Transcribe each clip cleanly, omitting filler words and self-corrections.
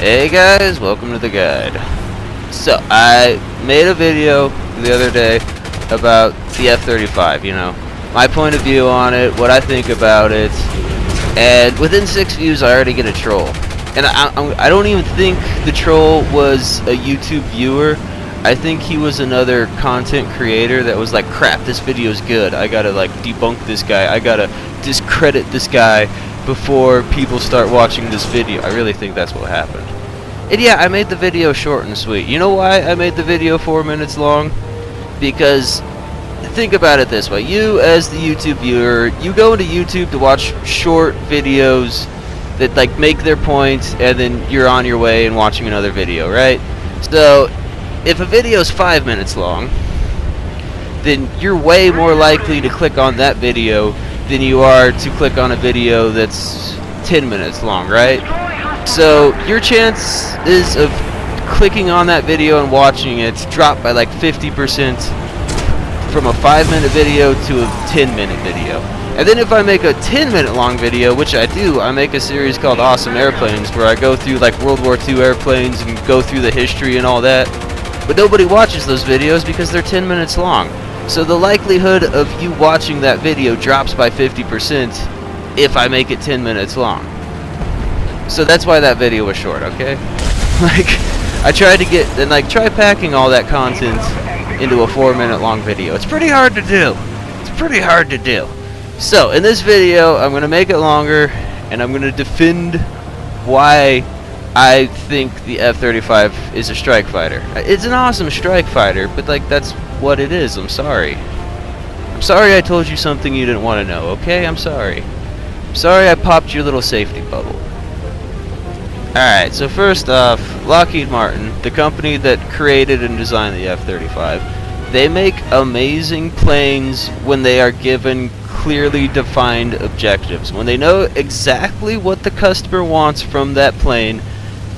Hey guys, welcome to the guide. So, I made a video the other day about the F-35, you know, my point of view on it, what I think about it, and within 6 views I already get a troll. And I don't even think the troll was a YouTube viewer. I think he was another content creator that was like, crap, this video's good, I gotta like debunk this guy, I gotta discredit this guy before people start watching this video. I really think that's what happened. And yeah, I made the video short and sweet. You know why I made the video 4 minutes long? Because think about it this way. You as the YouTube viewer, you go into YouTube to watch short videos that like make their point, and then you're on your way and watching another video, right? So if a video is 5 minutes long, then you're way more likely to click on that video than you are to click on a video that's 10 minutes long, right? So your chances of clicking on that video and watching it drop by like 50% from a 5-minute video to a 10-minute video. And then if I make a 10-minute long video, which I do, I make a series called Awesome Airplanes where I go through like World War II airplanes and go through the history and all that. But nobody watches those videos because they're 10 minutes long. So the likelihood of you watching that video drops by 50% if I make it 10 minutes long. So that's why that video was short, okay? Like, I tried to get, and like, try packing all that content into a 4-minute long video. It's pretty hard to do. It's pretty hard to do. So, in this video, I'm going to make it longer, and I'm going to defend why I think the F-35 is a strike fighter. It's an awesome strike fighter, but like, that's what it is. I'm sorry. I'm sorry I told you something you didn't want to know, okay? I'm sorry. I'm sorry I popped your little safety bubble. Alright, so first off, Lockheed Martin, the company that created and designed the F-35, they make amazing planes when they are given clearly defined objectives. When they know exactly what the customer wants from that plane,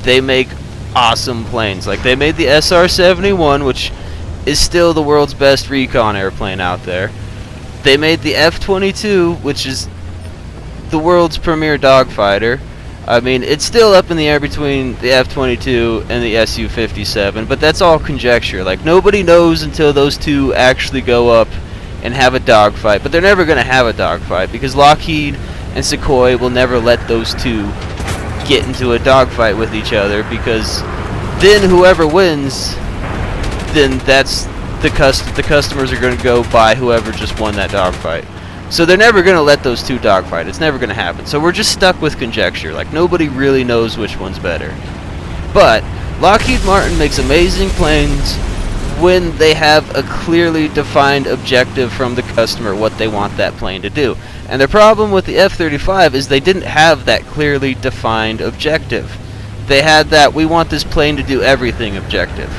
they make awesome planes. Like, they made the SR-71, which is still the world's best recon airplane out there. They made the F-22, which is the world's premier dogfighter. I mean, it's still up in the air between the F-22 and the Su-57, but that's all conjecture. Like, nobody knows until those two actually go up and have a dogfight. But they're never going to have a dogfight because Lockheed and Sukhoi will never let those two get into a dogfight with each other, because then whoever wins, then that's the customers are going to go buy whoever just won that dogfight. So they're never going to let those two dogfight. It's never going to happen. So we're just stuck with conjecture. Like, nobody really knows which one's better. But Lockheed Martin makes amazing planes when they have a clearly defined objective from the customer, what they want that plane to do. And the problem with the F-35 is they didn't have that clearly defined objective. They had that, we want this plane to do everything objective.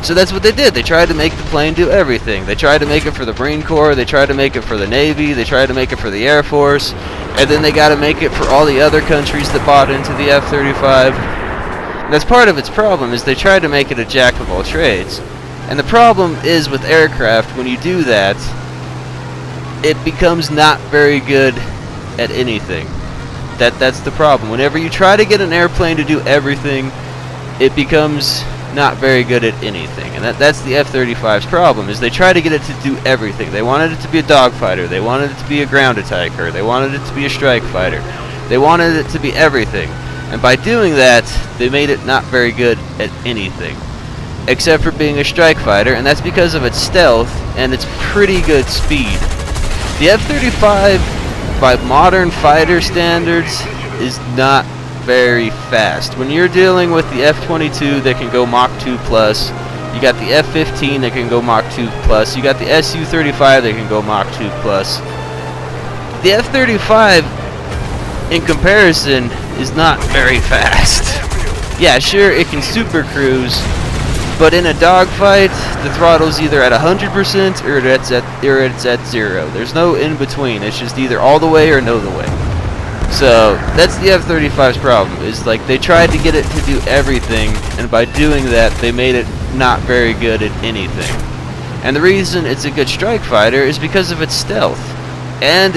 So that's what they did. They tried to make the plane do everything. They tried to make it for the Marine Corps, they tried to make it for the Navy, they tried to make it for the Air Force, and then they got to make it for all the other countries that bought into the F-35. And that's part of its problem, is they tried to make it a jack of all trades. And the problem is with aircraft, when you do that, it becomes not very good at anything. That's the problem. Whenever you try to get an airplane to do everything, it becomes not very good at anything. And that's the F-35's problem, is they try to get it to do everything. They wanted it to be a dogfighter, they wanted it to be a ground attacker, they wanted it to be a strike fighter, they wanted it to be everything. And by doing that, they made it not very good at anything, except for being a strike fighter, and that's because of its stealth and its pretty good speed. The F-35, by modern fighter standards, is not very fast. When you're dealing with the F-22 that can go Mach 2 plus, you got the F-15 that can go Mach 2 plus, you got the Su-35 that can go Mach 2 plus. The F-35, in comparison, is not very fast. Yeah, sure, it can super cruise, but in a dogfight, the throttle's either at 100% or it's at 0. There's no in between. It's just either all the way or no the way. So that's the F-35's problem, is like they tried to get it to do everything, and by doing that they made it not very good at anything. And the reason it's a good strike fighter is because of its stealth and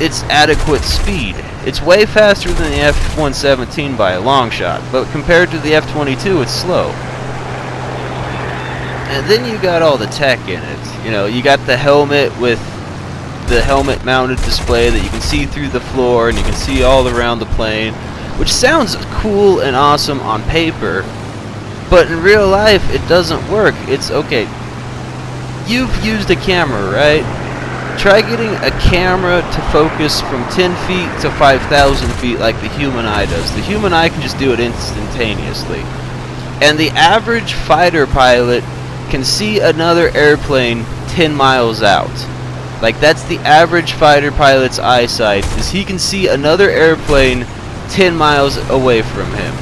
its adequate speed. It's way faster than the F-117 by a long shot, but compared to the F-22, it's slow. And then you got all the tech in it. You know, you got the helmet with the helmet-mounted display that you can see through the floor, and you can see all around the plane, which sounds cool and awesome on paper, but in real life, it doesn't work. It's okay. You've used a camera, right? Try getting a camera to focus from 10 feet to 5,000 feet like the human eye does. The human eye can just do it instantaneously. And the average fighter pilot can see another airplane 10 miles out. Like, that's the average fighter pilot's eyesight, is he can see another airplane 10 miles away from him.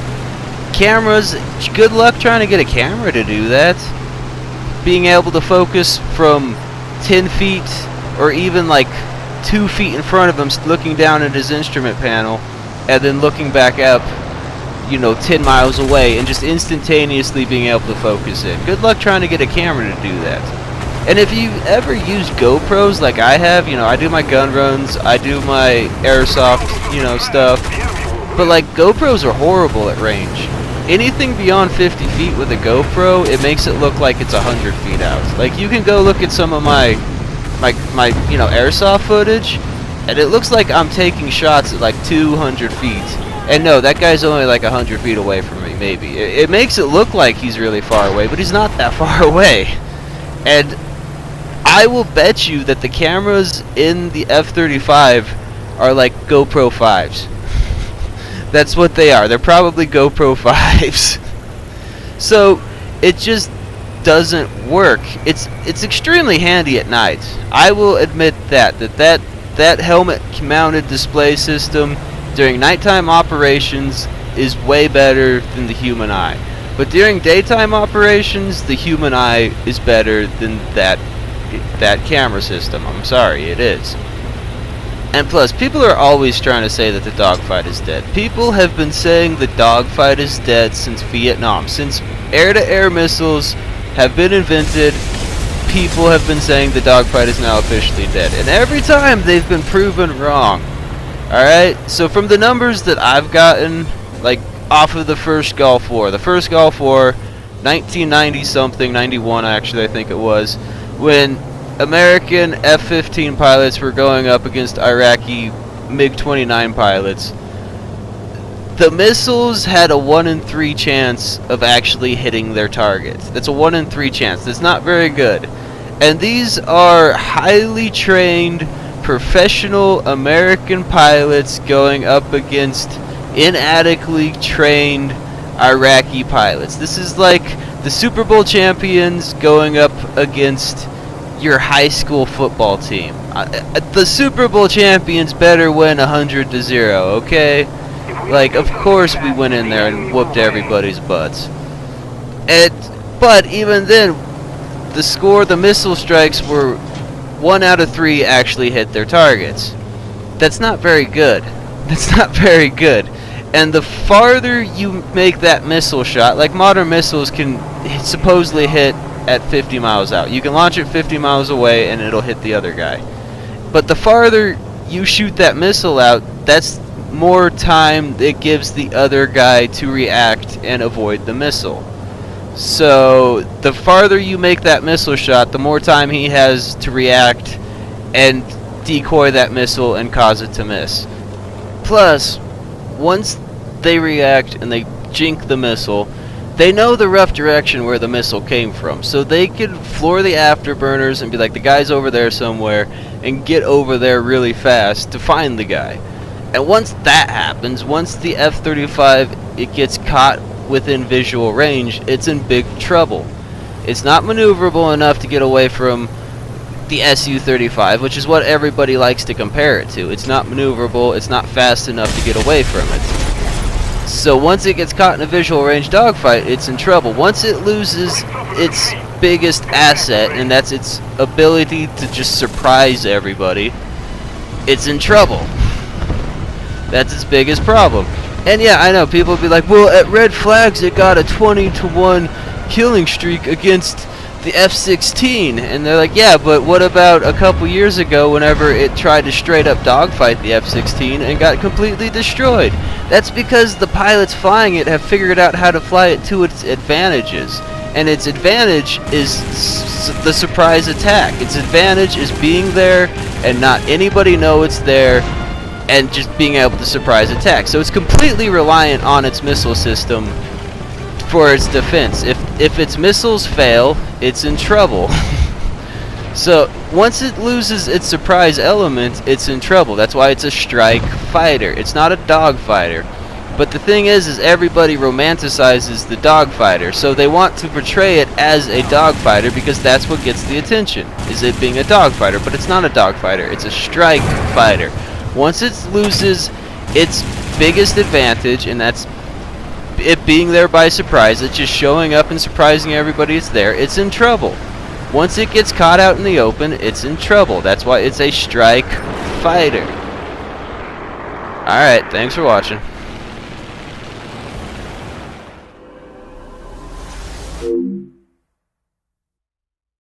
Cameras, good luck trying to get a camera to do that. Being able to focus from 10 feet or even like 2 feet in front of him, looking down at his instrument panel, and then looking back up, you know, 10 miles away, and just instantaneously being able to focus in. Good luck trying to get a camera to do that. And if you ever use GoPros like I have, you know, I do my gun runs, I do my airsoft, you know, stuff, but like GoPros are horrible at range. Anything beyond 50 feet with a GoPro, it makes it look like it's 100 feet out. Like, you can go look at some of my you know, airsoft footage, and it looks like I'm taking shots at like 200 feet. And no, that guy's only like 100 feet away from me, maybe. It makes it look like he's really far away, but he's not that far away. And I will bet you that the cameras in the F-35 are like GoPro 5s. That's what they are. They're probably GoPro 5s. So, it just doesn't work. It's extremely handy at night. I will admit that helmet-mounted display system during nighttime operations is way better than the human eye. But during daytime operations, the human eye is better than that camera system. I'm sorry, it is. And plus, people are always trying to say that the dogfight is dead. People have been saying the dogfight is dead since Vietnam. Since air-to-air missiles have been invented, people have been saying the dogfight is now officially dead. And every time, they've been proven wrong. Alright? So from the numbers that I've gotten, like, off of the first Gulf War. The first Gulf War, 1990-something, 91 actually, I think it was, when American F-15 pilots were going up against Iraqi MiG-29 pilots. The missiles had a 1 in 3 chance of actually hitting their targets. That's a 1 in 3 chance. That's not very good. And these are highly trained, professional American pilots going up against inadequately trained Iraqi pilots. This is like the Super Bowl champions going up against your high school football team. The Super Bowl champions better win 100-0, okay? Like, of course we went in there and whooped everybody's butts. But even then, the missile strikes were 1 out of 3 actually hit their targets. That's not very good. That's not very good. And the farther you make that missile shot, like modern missiles can supposedly hit at 50 miles out. You can launch it 50 miles away and it'll hit the other guy. But the farther you shoot that missile out, that's more time it gives the other guy to react and avoid the missile. So the farther you make that missile shot, the more time he has to react and decoy that missile and cause it to miss. Plus, once they react and they jink the missile, they know the rough direction where the missile came from, so they can floor the afterburners and be like, the guy's over there somewhere, and get over there really fast to find the guy. And once that happens, once the F-35 it gets caught within visual range, it's in big trouble. It's not maneuverable enough to get away from the Su-35, which is what everybody likes to compare it to. It's not maneuverable, it's not fast enough to get away from it. So once it gets caught in a visual range dogfight, it's in trouble. Once it loses its biggest asset, and that's its ability to just surprise everybody, it's in trouble. That's its biggest problem. And yeah, I know, people will be like, well, at Red Flags it got a 20-to-1 killing streak against the F-16, and they're like, yeah, but what about a couple years ago whenever it tried to straight up dogfight the F-16 and got completely destroyed? That's because the pilots flying it have figured out how to fly it to its advantages, and its advantage is the surprise attack. Its advantage is being there and not anybody know it's there, and just being able to surprise attack. So it's completely reliant on its missile system for its defense. If its missiles fail, it's in trouble. So once it loses its surprise element, it's in trouble. That's why it's a strike fighter. It's not a dog fighter. But the thing is everybody romanticizes the dog fighter, so they want to portray it as a dog fighter because that's what gets the attention, is it being a dog fighter. But it's not a dog fighter, it's a strike fighter. Once it loses its biggest advantage, and that's it being there by surprise, it's just showing up and surprising everybody it's there, it's in trouble. Once it gets caught out in the open, it's in trouble. That's why it's a strike fighter. Alright, thanks for watching.